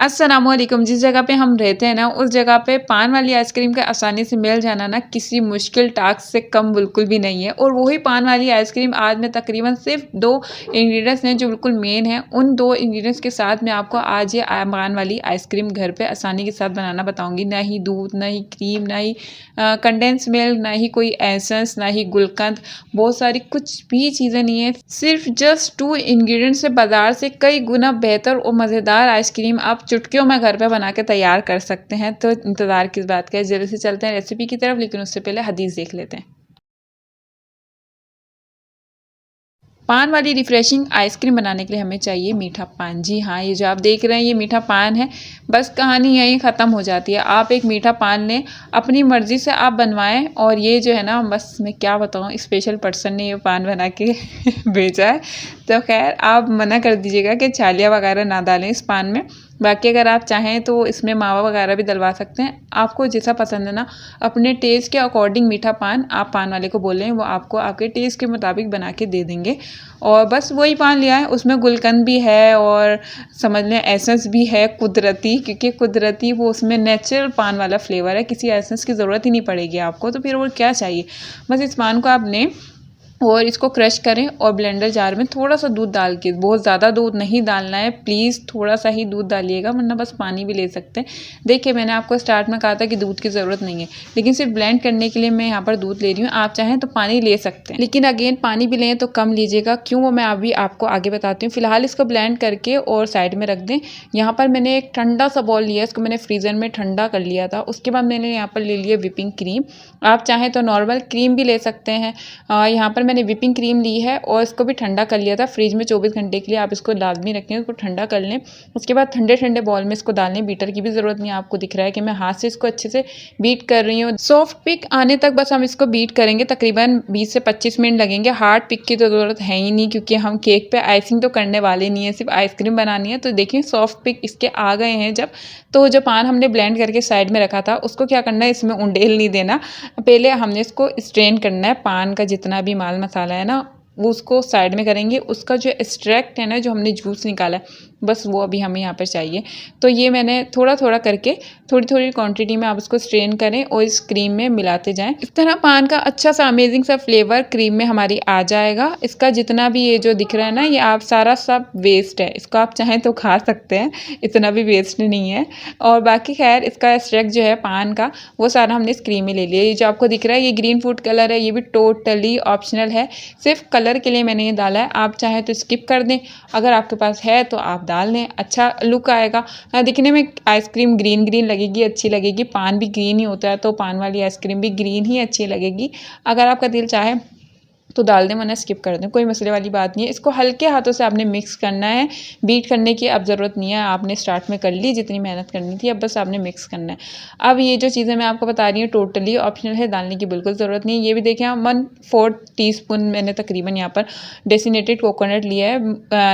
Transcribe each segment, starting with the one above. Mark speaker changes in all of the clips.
Speaker 1: अस्सलामुअलैकुम। जिस जगह पे हम रहते हैं ना, उस जगह पे पान वाली आइसक्रीम का आसानी से मिल जाना ना किसी मुश्किल टास्क से कम बिल्कुल भी नहीं है। और वही पान वाली आइसक्रीम आज मैं तकरीबन सिर्फ 2 इंग्रीडिएंट्स हैं जो बिल्कुल मेन हैं। उन 2 इंग्रीडिएंट्स के साथ मैं आपको आज ये पान वाली आइसक्रीम घर पे आसानी के साथ बनाना बताऊँगी। ना ही दूध, ना ही क्रीम, ना ही कंडेंस मिल्क, ना ही कोई एसेंस, ना ही गुलकंद, बहुत सारी कुछ भी चीज़ें नहीं है। सिर्फ जस्ट 2 इंग्रीडिएंट्स से बाज़ार से कई गुना बेहतर और मज़ेदार आइसक्रीम आप चुटकियों में घर पे बना के तैयार कर सकते हैं। तो इंतज़ार किस बात का है, जल्दी से चलते हैं रेसिपी की तरफ, लेकिन उससे पहले हदीस देख लेते हैं। पान वाली रिफ्रेशिंग आइसक्रीम बनाने के लिए हमें चाहिए मीठा पान। जी हाँ, ये जो आप देख रहे हैं ये मीठा पान है। बस कहानी यहीं ख़त्म हो जाती है। आप एक मीठा पान लें, अपनी मर्ज़ी से आप बनवाएँ। और ये जो है ना, बस मैं क्या बताऊँ, स्पेशल पर्सन ने ये पान बना के भेजा है। तो ख़ैर आप मना कर दीजिएगा कि छालिया वगैरह ना डालें इस पान में। बाकी अगर आप चाहें तो इसमें मावा वगैरह भी डलवा सकते हैं। आपको जैसा पसंद है ना, अपने टेस्ट के अकॉर्डिंग मीठा पान आप पान वाले को बोलें, वो आपको आपके टेस्ट के मुताबिक बना के दे देंगे। और बस वही पान लिया है, उसमें गुलकंद भी है और समझ लें एसेंस भी है कुदरती, क्योंकि कुदरती वो उसमें नेचुरल पान वाला फ्लेवर है। किसी एसेंस की ज़रूरत ही नहीं पड़ेगी आपको, तो फिर और क्या चाहिए। बस इस पान को आप लें और इसको क्रश करें और ब्लेंडर जार में थोड़ा सा दूध डाल के, बहुत ज़्यादा दूध नहीं डालना है प्लीज़, थोड़ा सा ही दूध डालिएगा, वरना बस पानी भी ले सकते हैं। देखिए मैंने आपको स्टार्ट में कहा था कि दूध की ज़रूरत नहीं है, लेकिन सिर्फ ब्लेंड करने के लिए मैं यहाँ पर दूध ले रही हूँ। आप चाहें तो पानी ले सकते हैं, लेकिन अगेन पानी भी लें तो कम लीजिएगा। क्यों, वो मैं अभी आपको आगे बताती हूँ। फिलहाल इसको ब्लेंड करके और साइड में रख दें। यहाँ पर मैंने एक ठंडा सा बॉल लिया, इसको मैंने फ्रीज़र में ठंडा कर लिया था। उसके बाद मैंने यहाँ पर ले लिया विपिंग क्रीम। आप चाहें तो नॉर्मल क्रीम भी ले सकते हैं। यहाँ पर मैंने विपिंग क्रीम ली है और इसको भी ठंडा कर लिया था फ्रिज में 24 घंटे के लिए। आप इसको लाजमी रखें, इसको ठंडा कर लें। उसके बाद ठंडे ठंडे बॉल में इसको डालें। बीटर की भी ज़रूरत नहीं है। आपको दिख रहा है कि मैं हाथ से इसको अच्छे से बीट कर रही हूँ। सॉफ्ट पिक आने तक बस हम इसको बीट करेंगे, तकरीबन 20 से 25 मिनट लगेंगे। हार्ड पिक की तो ज़रूरत है ही नहीं, क्योंकि हम केक पे आइसिंग तो करने वाले नहीं है, सिर्फ आइसक्रीम बनानी है। तो देखिए सॉफ्ट पिक इसके आ गए हैं जब, तो जो पान हमने ब्लेंड करके साइड में रखा था उसको क्या करना है, इसमें उंडेल नहीं देना। पहले हमने इसको स्ट्रेन करना है। पान का जितना भी माल मसाला है ना, वो उसको साइड में करेंगे। उसका जो एक्सट्रैक्ट है ना, जो हमने जूस निकाला है, बस वो अभी हमें यहाँ पर चाहिए। तो ये मैंने थोड़ा थोड़ा करके थोड़ी थोड़ी क्वांटिटी में आप उसको स्ट्रेन करें और इस क्रीम में मिलाते जाएं। इस तरह पान का अच्छा सा अमेजिंग सा फ्लेवर क्रीम में हमारी आ जाएगा। इसका जितना भी ये जो दिख रहा है ना, ये आप सारा सब वेस्ट है। इसको आप चाहें तो खा सकते हैं, इतना भी वेस्ट नहीं है। और बाकी खैर इसका एक्सट्रैक्ट जो है पान का, वो सारा हमने इस क्रीम में ले लिया। ये जो आपको दिख रहा है ये ग्रीन फूड कलर है, ये भी टोटली ऑप्शनल है, सिर्फ कलर के लिए मैंने ये डाला है। आप चाहें तो स्किप कर दें, अगर आपके पास है तो आप डाल दें, अच्छा लुक आएगा। दिखने में आइसक्रीम ग्रीन ग्रीन लगेगी, अच्छी लगेगी। पान भी ग्रीन ही होता है, तो पान वाली आइसक्रीम भी ग्रीन ही अच्छी लगेगी। अगर आपका दिल चाहे तो डाल दें, वरना स्किप कर दें, कोई मसले वाली बात नहीं है। इसको हल्के हाथों से आपने मिक्स करना है, बीट करने की अब ज़रूरत नहीं है। आपने स्टार्ट में कर ली जितनी मेहनत करनी थी, अब बस आपने मिक्स करना है। अब ये जो चीज़ें मैं आपको बता रही हूँ टोटली ऑप्शनल है, डालने की बिल्कुल ज़रूरत नहीं है। ये भी देखें, 1/4 टीस्पून मैंने तकरीबन यहाँ पर डेसिनेटेड कोकोनट लिया है,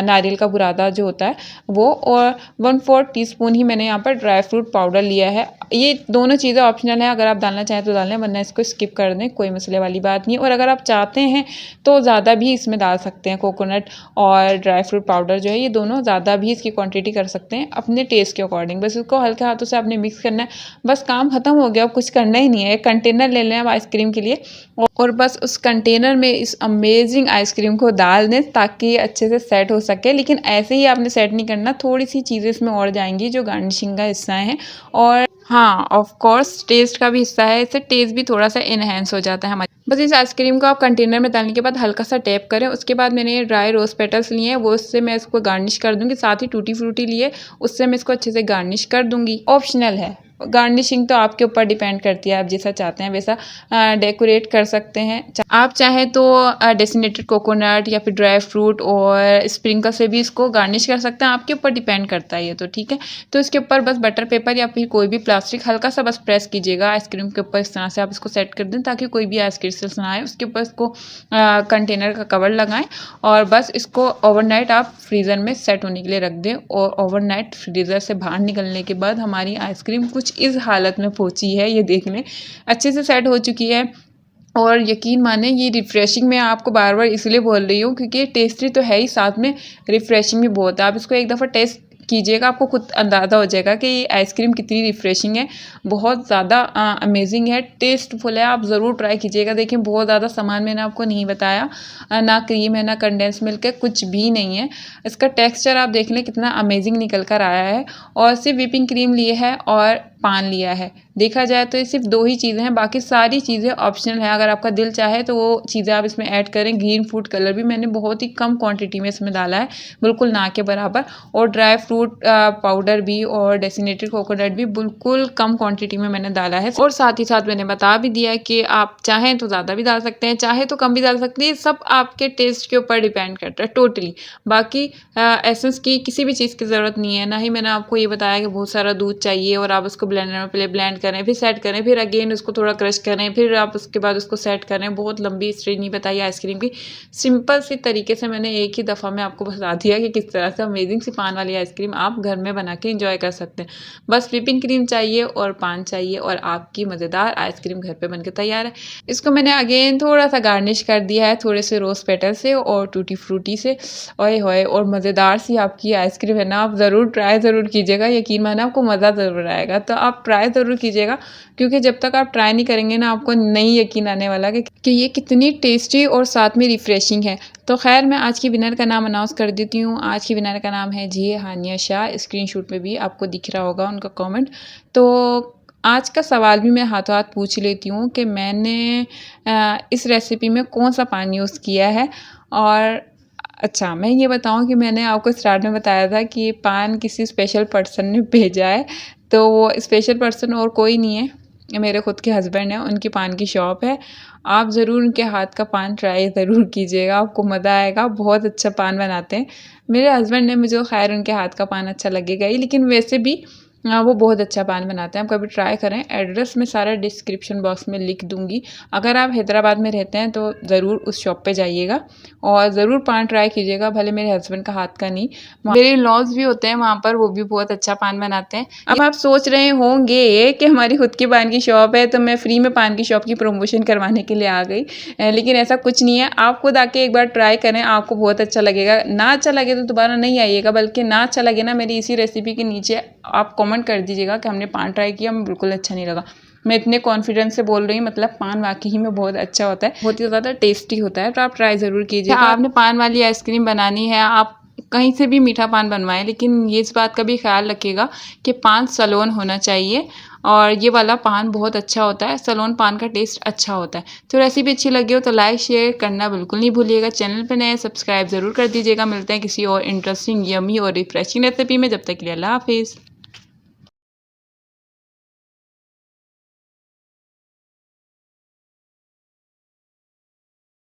Speaker 1: नारियल का बुरादा जो होता है वो, और 1/4 टीस्पून ही मैंने यहाँ पर ड्राई फ्रूट पाउडर लिया है। ये दोनों चीज़ें ऑप्शनल है, अगर आप डालना चाहें तो डालें, वरना इसको स्किप कर दें, कोई मसले वाली बात नहीं है। और अगर आप चाहते हैं तो ज़्यादा भी इसमें डाल सकते हैं। कोकोनट और ड्राई फ्रूट पाउडर जो है, ये दोनों ज़्यादा भी इसकी क्वांटिटी कर सकते हैं अपने टेस्ट के अकॉर्डिंग। बस इसको हल्के हाथों से आपने मिक्स करना है, बस काम खत्म हो गया। अब कुछ करना ही नहीं है। एक कंटेनर ले लें आप आइसक्रीम के लिए, और बस उस कंटेनर में इस अमेजिंग आइसक्रीम को डाल दें ताकि ये अच्छे से सेट हो सके। लेकिन ऐसे ही आपने सेट नहीं करना, थोड़ी सी चीज़ें इसमें और जाएंगी जो गार्निशिंग का हिस्सा है। और हाँ, ऑफ कोर्स टेस्ट का भी हिस्सा है, इससे टेस्ट भी थोड़ा सा इनहेंस हो जाता है हमारे। बस इस आइसक्रीम को आप कंटेनर में डालने के बाद हल्का सा टैप करें। उसके बाद मैंने ये ड्राई रोज़ पेटल्स लिए हैं, वो उससे मैं इसको गार्निश कर दूँगी। साथ ही टूटी फ्रूटी लिए, उससे मैं इसको अच्छे से गार्निश कर दूँगी। ऑप्शनल है, गार्निशिंग तो आपके ऊपर डिपेंड करती है, आप जैसा चाहते हैं वैसा डेकोरेट कर सकते हैं। आप चाहें तो डेसिनेटेड कोकोनट या फिर ड्राई फ्रूट और स्प्रिंकल से भी इसको गार्निश कर सकते हैं, आपके ऊपर डिपेंड करता है ये तो, ठीक है। तो इसके ऊपर बस बटर पेपर या फिर कोई भी प्लास्टिक हल्का सा बस प्रेस कीजिएगा आइसक्रीम के ऊपर, इस तरह से आप इसको सेट कर दें ताकि कोई भी आइस क्रिस्टल्स ना आए। उसके ऊपर इसको कंटेनर का कवर लगाएं और बस इसको ओवरनाइट आप फ्रीज़र में सेट होने के लिए रख दें। और ओवरनाइट फ्रीज़र से बाहर निकलने के बाद हमारी आइसक्रीम कुछ इस हालत में पहुंची है, ये देख लें, अच्छे से सेट हो चुकी है। और यकीन माने ये रिफ़्रेशिंग मैं आपको बार बार इसलिए बोल रही हूँ क्योंकि ये टेस्टी तो है ही, साथ में रिफ़्रेशिंग भी बहुत है। आप इसको एक दफ़ा टेस्ट कीजिएगा, आपको खुद अंदाज़ा हो जाएगा कि ये आइसक्रीम कितनी रिफ़्रेशिंग है, बहुत ज़्यादा अमेजिंग है, टेस्टफुल है। आप ज़रूर ट्राई कीजिएगा। देखिए बहुत ज़्यादा सामान मैंने आपको नहीं बताया, ना क्रीम है, ना कंडेंस मिल्क है, कुछ भी नहीं है। इसका टेक्सचर आप देख लें कितना अमेजिंग निकल कर आया है। और सिर्फ व्हिपिंग क्रीम लिए है और पान लिया है। देखा जाए तो ये सिर्फ 2 ही चीज़ें हैं, बाकी सारी चीज़ें ऑप्शनल है। अगर आपका दिल चाहे तो वो चीज़ें आप इसमें ऐड करें। ग्रीन फूड कलर भी मैंने बहुत ही कम क्वांटिटी में इसमें डाला है, बिल्कुल ना के बराबर। और ड्राई फ्रूट पाउडर भी और डेसिनेटेड कोकोनट भी बिल्कुल कम क्वांटिटी में मैंने डाला है। और साथ ही साथ मैंने बता भी दिया है कि आप चाहें तो ज़्यादा भी डाल सकते हैं, चाहे तो कम भी डाल सकते हैं। सब आपके टेस्ट के ऊपर डिपेंड करता है टोटली। बाकी एसेंस की किसी भी चीज़ की ज़रूरत नहीं है। ना ही मैंने आपको ये बताया कि बहुत सारा दूध चाहिए और आप उसको ब्लेंडर में पहले ब्लेंड करें, फिर सेट करें, फिर अगेन उसको थोड़ा क्रश करें, फिर आप उसके बाद उसको सेट करें। बहुत लंबी हिस्ट्री नहीं बताई आइसक्रीम की। सिंपल सी तरीके से मैंने एक ही दफ़ा में आपको बता दिया कि किस तरह से अमेजिंग सी पान वाली आइसक्रीम आप घर में बना के इंजॉय कर सकते हैं। बस व्हिपिंग क्रीम चाहिए और पान चाहिए और आपकी मज़ेदार आइसक्रीम घर पे बनके तैयार है। इसको मैंने अगेन थोड़ा सा गार्निश कर दिया है थोड़े से रोज़ पेटल से और टूटी फ्रूटी से। ओए होए, और मज़ेदार सी आपकी आइसक्रीम है ना। आप ज़रूर ट्राई ज़रूर कीजिएगा, यकीन माने आपको मज़ा ज़रूर आएगा। तो आप ट्राई ज़रूर कीजिएगा, क्योंकि जब तक आप ट्राई नहीं करेंगे ना आपको नहीं यकीन आने वाला कि ये कितनी टेस्टी और साथ में रिफ़्रेशिंग है। तो खैर मैं आज की विनर का नाम अनाउंस कर देती हूँ। आज की विनर का नाम है जी हानिया शाह। स्क्रीनशॉट में भी आपको दिख रहा होगा उनका कमेंट। तो आज का सवाल भी मैं हाथों हाथ पूछ लेती हूँ कि मैंने इस रेसिपी में कौन सा पान यूज़ किया है। और अच्छा, मैं ये बताऊँ कि मैंने आपको स्टार्ट में बताया था कि ये पान किसी स्पेशल पर्सन ने भेजा है। तो वो स्पेशल पर्सन और कोई नहीं है, ये मेरे खुद के हस्बैंड हैं। उनकी पान की शॉप है। आप ज़रूर उनके हाथ का पान ट्राई ज़रूर कीजिएगा, आपको मज़ा आएगा। बहुत अच्छा पान बनाते हैं मेरे हस्बैंड ने। मुझे खैर उनके हाथ का पान अच्छा लगेगा ही, लेकिन वैसे भी वो बहुत अच्छा पान बनाते हैं। आप कभी ट्राई करें। एड्रेस मैं सारा डिस्क्रिप्शन बॉक्स में लिख दूँगी। अगर आप हैदराबाद में रहते हैं तो ज़रूर उस शॉप पे जाइएगा और ज़रूर पान ट्राई कीजिएगा, भले मेरे हस्बैंड का हाथ का नहीं। मेरे इन-लॉज़ भी होते हैं वहाँ पर, वो भी बहुत अच्छा पान बनाते हैं। अब आप सोच रहे होंगे कि हमारी खुद की पान की शॉप है तो मैं फ्री में पान की शॉप की प्रमोशन करवाने के लिए आ गई। लेकिन ऐसा कुछ नहीं है। आप खुद आके एक बार ट्राई करें, आपको बहुत अच्छा लगेगा। ना अच्छा लगे तो दोबारा नहीं आइएगा, बल्कि ना अच्छा लगे ना मेरी इसी रेसिपी के नीचे आप कमेंट कर दीजिएगा कि हमने पान ट्राई किया, हमें बिल्कुल अच्छा नहीं लगा। मैं इतने कॉन्फिडेंस से बोल रही हूँ, मतलब पान वाकई ही में बहुत अच्छा होता है, बहुत ही ज़्यादा टेस्टी होता है। तो आप ट्राई ज़रूर कीजिएगा। आपने पान वाली आइसक्रीम बनानी है, आप कहीं से भी मीठा पान बनवाएं, लेकिन ये इस बात का भी ख्याल रखिएगा कि पान सलोन होना चाहिए। और ये वाला पान बहुत अच्छा होता है, सलोन पान का टेस्ट अच्छा होता है। तो रेसिपी अच्छी लगी हो तो लाइक शेयर करना बिल्कुल नहीं भूलिएगा। चैनल पे नए सब्सक्राइब ज़रूर कर दीजिएगा। मिलते हैं किसी और इंटरेस्टिंग, यमी और रिफ्रेशिंग रेसिपी में। जब तक के लिए अल्लाह हाफिज़।